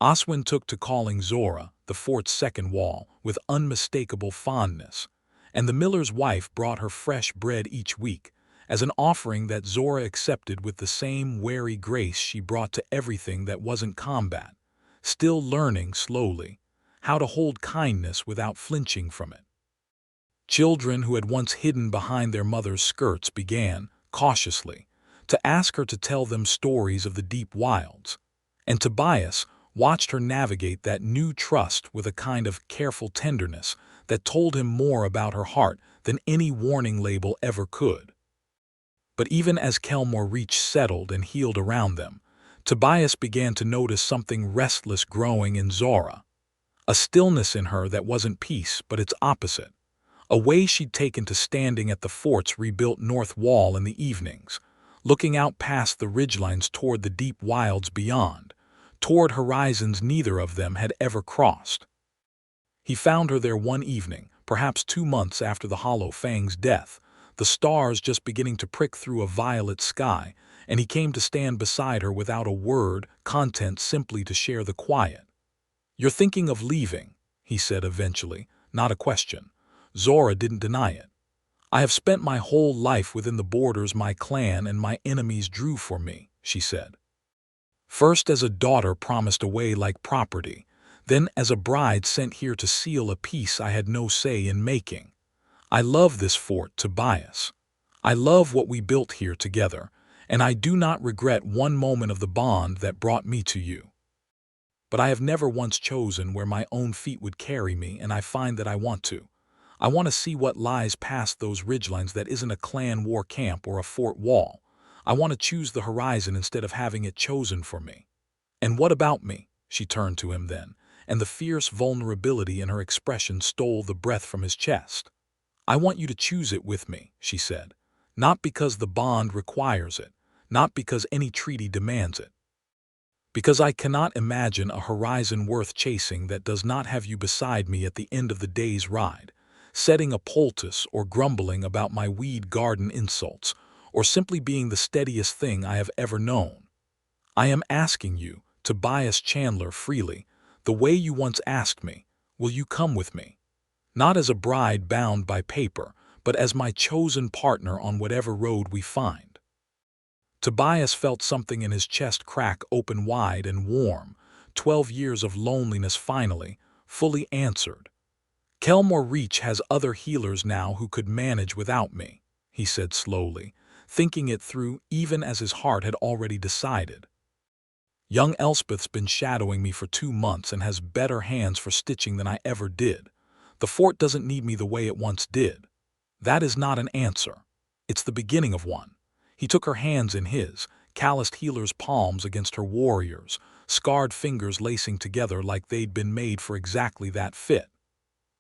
Oswin took to calling Zora, the fort's second wall, with unmistakable fondness, and the miller's wife brought her fresh bread each week, as an offering that Zora accepted with the same wary grace she brought to everything that wasn't combat, still learning slowly how to hold kindness without flinching from it. Children who had once hidden behind their mother's skirts began, cautiously, to ask her to tell them stories of the deep wilds, and Tobias watched her navigate that new trust with a kind of careful tenderness that told him more about her heart than any warning label ever could. But even as Kelmore Reach settled and healed around them, Tobias began to notice something restless growing in Zora, a stillness in her that wasn't peace but its opposite, a way she'd taken to standing at the fort's rebuilt north wall in the evenings, looking out past the ridgelines toward the deep wilds beyond, toward horizons neither of them had ever crossed. He found her there one evening, perhaps 2 months after the Hollow Fang's death, the stars just beginning to prick through a violet sky, and he came to stand beside her without a word, content simply to share the quiet. "You're thinking of leaving," he said eventually, not a question. Zora didn't deny it. "I have spent my whole life within the borders my clan and my enemies drew for me," she said. "First as a daughter promised away like property, then as a bride sent here to seal a peace I had no say in making. I love this fort, Tobias. I love what we built here together, and I do not regret one moment of the bond that brought me to you. But I have never once chosen where my own feet would carry me, and I find that I want to. I want to see what lies past those ridgelines that isn't a clan war camp or a fort wall. I want to choose the horizon instead of having it chosen for me. And what about me?" She turned to him then, and the fierce vulnerability in her expression stole the breath from his chest. "I want you to choose it with me," she said. "Not because the bond requires it, not because any treaty demands it. Because I cannot imagine a horizon worth chasing that does not have you beside me at the end of the day's ride, setting a poultice or grumbling about my weed garden insults, or simply being the steadiest thing I have ever known. I am asking you, Tobias Chandler, freely, the way you once asked me, will you come with me? Not as a bride bound by paper, but as my chosen partner on whatever road we find." Tobias felt something in his chest crack open wide and warm. 12 years of loneliness finally, fully answered. "Kelmore Reach has other healers now who could manage without me," he said slowly, thinking it through even as his heart had already decided. "Young Elspeth's been shadowing me for 2 months and has better hands for stitching than I ever did. The fort doesn't need me the way it once did. That is not an answer. It's the beginning of one." He took her hands in his, calloused healer's palms against her warriors, scarred fingers lacing together like they'd been made for exactly that fit.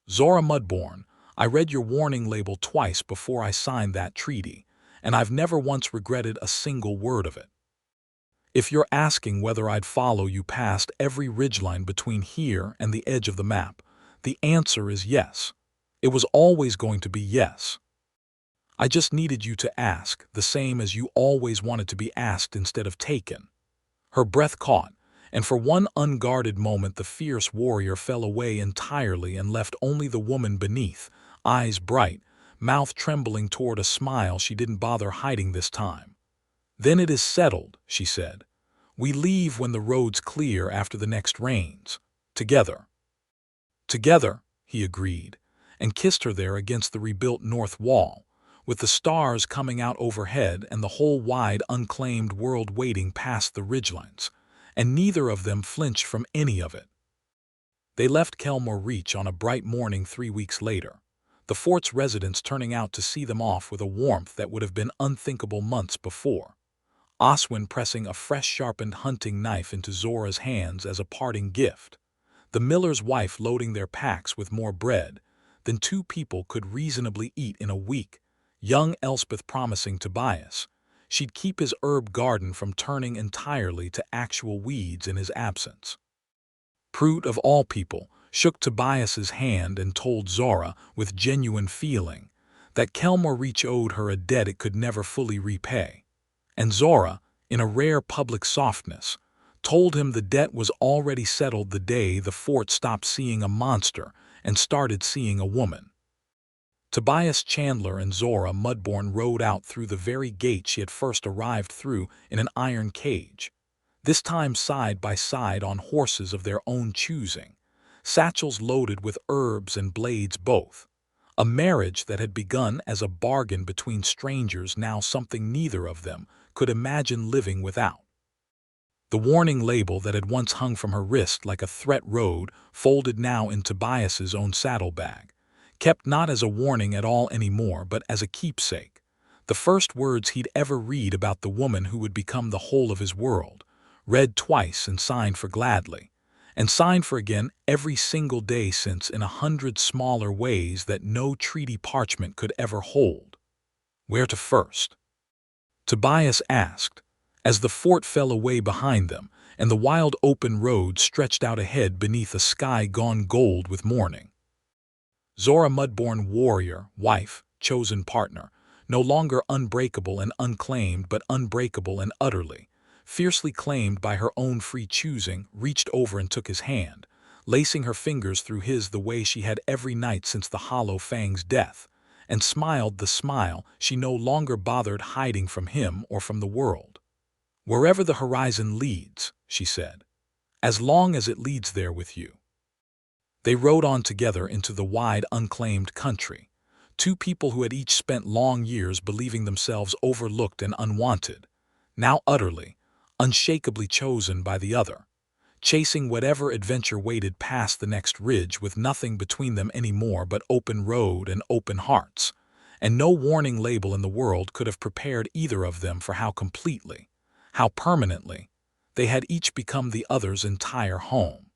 "Zora Mudbourne, I read your warning label twice before I signed that treaty, and I've never once regretted a single word of it. If you're asking whether I'd follow you past every ridgeline between here and the edge of the map, the answer is yes. It was always going to be yes. I just needed you to ask, the same as you always wanted to be asked instead of taken." Her breath caught, and for one unguarded moment the fierce warrior fell away entirely and left only the woman beneath, eyes bright, mouth trembling toward a smile she didn't bother hiding this time. "Then it is settled," she said. "We leave when the road's clear after the next rains. Together." "Together," he agreed, and kissed her there against the rebuilt north wall, with the stars coming out overhead and the whole wide unclaimed world waiting past the ridgelines, and neither of them flinched from any of it. They left Kelmore Reach on a bright morning 3 weeks later, the fort's residents turning out to see them off with a warmth that would have been unthinkable months before. Oswin pressing a fresh sharpened hunting knife into Zora's hands as a parting gift, the miller's wife loading their packs with more bread than 2 people could reasonably eat in a week, young Elspeth promising Tobias she'd keep his herb garden from turning entirely to actual weeds in his absence. Prute, of all people, shook Tobias's hand and told Zora, with genuine feeling, that Kelmore Reach owed her a debt it could never fully repay. And Zora, in a rare public softness, told him the debt was already settled the day the fort stopped seeing a monster and started seeing a woman. Tobias Chandler and Zora Mudbourne rode out through the very gate she had first arrived through in an iron cage, this time side by side on horses of their own choosing, satchels loaded with herbs and blades both. A marriage that had begun as a bargain between strangers, now something neither of them could imagine living without. The warning label that had once hung from her wrist like a threat rode, folded now in Tobias's own saddlebag, kept not as a warning at all anymore but as a keepsake, the first words he'd ever read about the woman who would become the whole of his world, read twice and signed for gladly, and signed for again every single day since in 100 smaller ways that no treaty parchment could ever hold. "Where to first?" Tobias asked, as the fort fell away behind them and the wild open road stretched out ahead beneath a sky gone gold with morning. Zora Mudbourne, warrior, wife, chosen partner, no longer unbreakable and unclaimed, but unbreakable and utterly, fiercely claimed by her own free choosing, reached over and took his hand, lacing her fingers through his the way she had every night since the Hollow Fang's death, and smiled the smile she no longer bothered hiding from him or from the world. "Wherever the horizon leads," she said, "as long as it leads there with you." They rode on together into the wide, unclaimed country, two people who had each spent long years believing themselves overlooked and unwanted, now utterly, unshakably chosen by the other, chasing whatever adventure waited past the next ridge with nothing between them any more but open road and open hearts, and no warning label in the world could have prepared either of them for how completely, how permanently, they had each become the other's entire home.